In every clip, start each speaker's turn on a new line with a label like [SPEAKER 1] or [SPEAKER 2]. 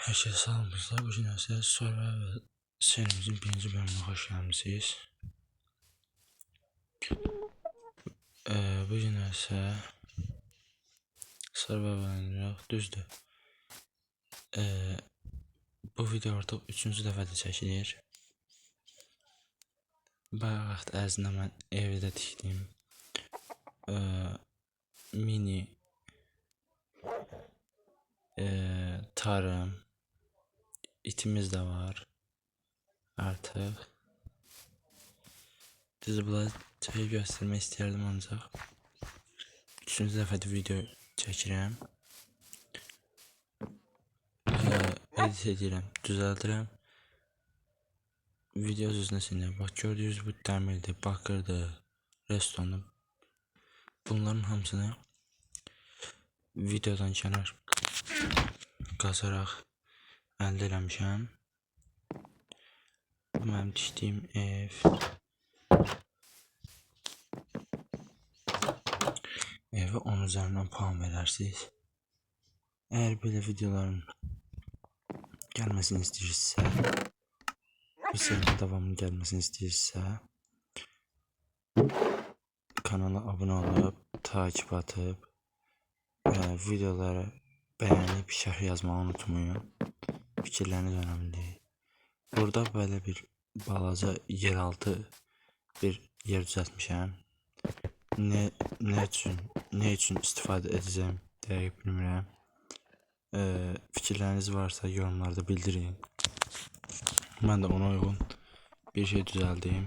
[SPEAKER 1] Herkese salamlar. Bu gün sizə Survivor serimizin birinci bölümünə xoş gəlmisiniz. Bu gün sizə Survivor oynayırıq. Düzdür. Bu video artıq 3-cü dəfədir çəkilir. Bayağı vaxt ərzində mən evdə tikdim. Mini tarım itimiz də var artıq. Düzdür, bunları çəkib göstərmək istəyərdim ancaq 3-cü dəfədir video çəkirəm. Edit edirəm, düzəldirəm. Video üzünə sinir. Bax, gördüyünüz bu dəmirdir, bakırdır, restondur. Bunların hamısını videodan kənar qazaraq əldə eləmişəm. Bu mənim tikdiyim ev. Evə 10 üzərindən puan verərsiniz. Əgər belə videoların gəlməsini istəyirsinizsə, bu serinin davamının gəlməsini istəyirsinizsə, kanala abunə olub, takip atıb, videoları bəyənib, şərh yazmağı unutmayın. Fikirləriniz önəmlidir. Burada belə bir balaca yeraltı bir yer düzəltmişəm. Ne üçün istifadə edəcəm dəqiq bilmirəm. Fikirləriniz varsa yorumlarda bildirin. Mən də ona uyğun bir şey düzəldim.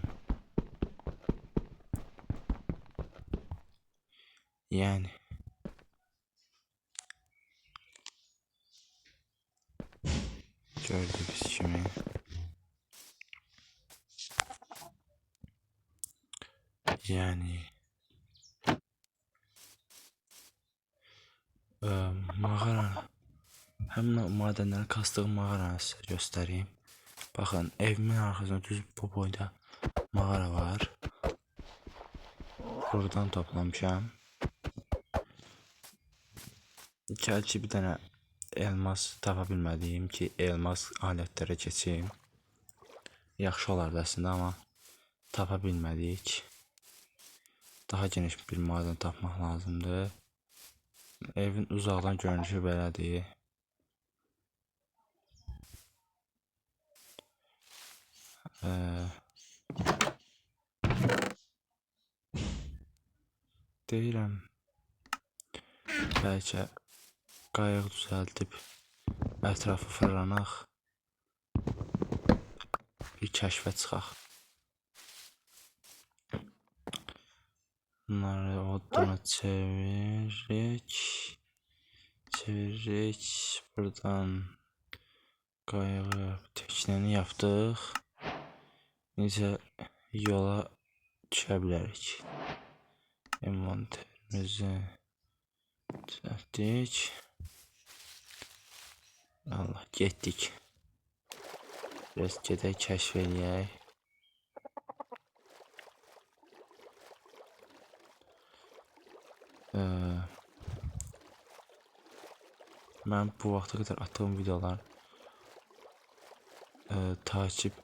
[SPEAKER 1] Yəni gördüyünüz kimi mağara, həmin madənləri kastığım mağaranı sizə göstəreyim. Baxın, evimin arxasında düz bu boyda mağara var. Buradan toplamışam. Gəl ki, bir dənə elmas tapa bilmədiyim ki, elmas alətlərə keçeyim. Yaxşı olardı əslində, amma tapa bilmədik. Daha geniş bir madən tapmaq lazımdır. Evin uzaqdan görünüşü belədir. Deyirəm, bəlkə qayıq düzəldib ətrafı fırlanaq, bir kəşfə çıxaq. Bunları odunu çeviririk. Buradan qayığı, teknəni yapdıq. Necə yola düşə bilərik. Envanterimizi düzəltdik. Allah, getdik. Biraz gedək, kəşf eləyək. Mən bu vaxta qədər attığım videolar takip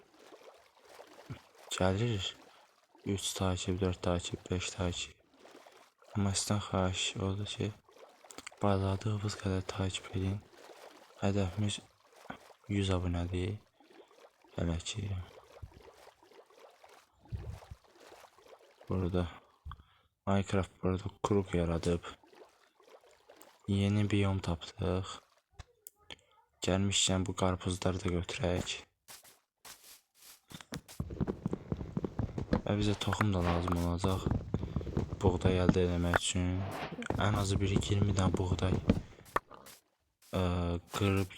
[SPEAKER 1] gəlir. 3 takip, 4 takip, 5 takip. Amma sizdən xahiş odur ki, bacardığınız qədər takip edin. Hədəfimiz 100 abunədir. Hələ ki, burada Minecraft burada kruk yaradıb. Yeni biyom tapdıq. Gəlmişkən bu qarpızları da götürək. Və bizə toxum da lazım olacaq. Buğday əldə etmək üçün. Ən azı biri 20 dənə buğday qırıb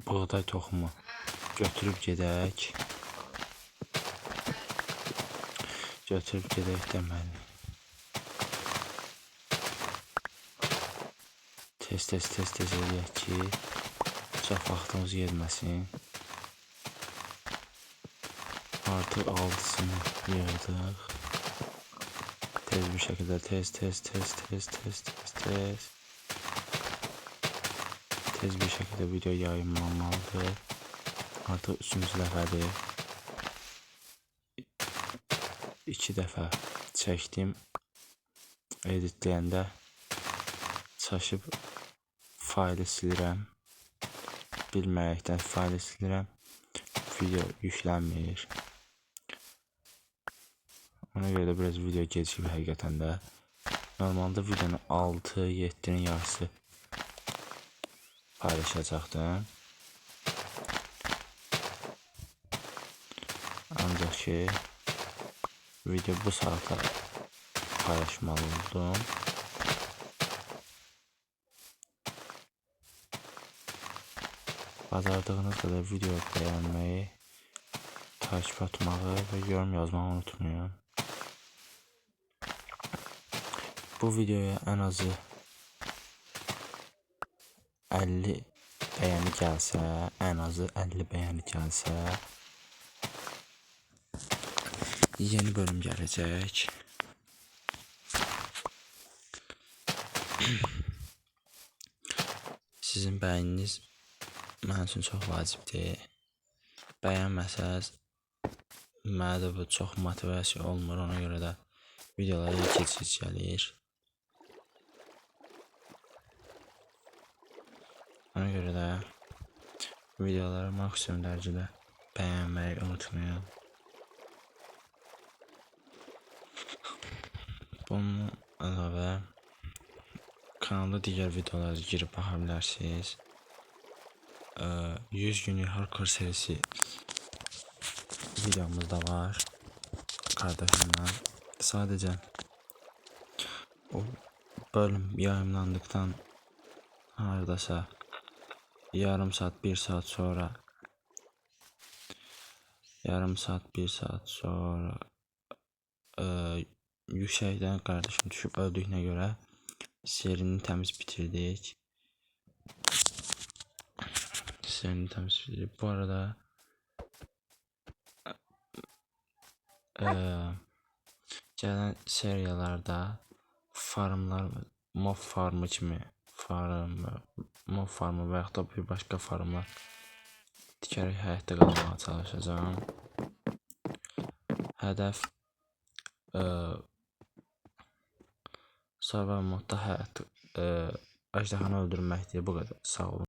[SPEAKER 1] buğday toxumu götürüb gedək. Deməli. Tez eləyək ki, çox vaxtımız yetməsin. Artıq 6'sını yığdıq. Tez bir şəkildə tez. tez bir şəkildə video yayınlanmalıdır. Artıq 3-cü dəfədir. 2 dəfə çəkdim. Editləyəndə çaşıb faylı silirəm. Bilməyəkdən faylı silirəm. Video yüklənmir. Ona görə də biraz video gecikib həqiqətən də. Normalde videonun 6-7'nin yarısı paylaşacaqdım. Ancaq ki video bu saata paylaşmalı oldum. Bacardığınız kadar video beğenmeyi, takip atmağı ve yorum yazmağı unutmayın. Bu videoya en azı 50 beğeni gəlsə, en azı 50 beğeni gəlsə yeni bölüm gələcək. Sizin bəyəniniz mənim üçün çox vacibdir. Bəyənməsəz mənə də bu çox motivasiya olmur, ona görə də videolara keçiş gəlir. Ona görə də videoları maksimum dərəcədə bəyənməyi unutmayın. Bunun əlavə kanalda digər videolara girib baxa bilərsiniz. 100 günlük hardcore serisi videomuz da var kardeşimle. Sadece o bölüm yayınlandıktan haradasa yarım saat 1 saat sonra yüksekten kardeşim düşüp öldüğüne göre serini temiz bitirdik. Bu arada gelen seriyalarda farmlar, mob farmı kimi mob farmı və yaxud da bir başqa farmlar tikərək həyatda qalmağa çalışacağım. Hədəf survival modda əjdahanı öldürməkdir. Bu qədər. Sağ olun.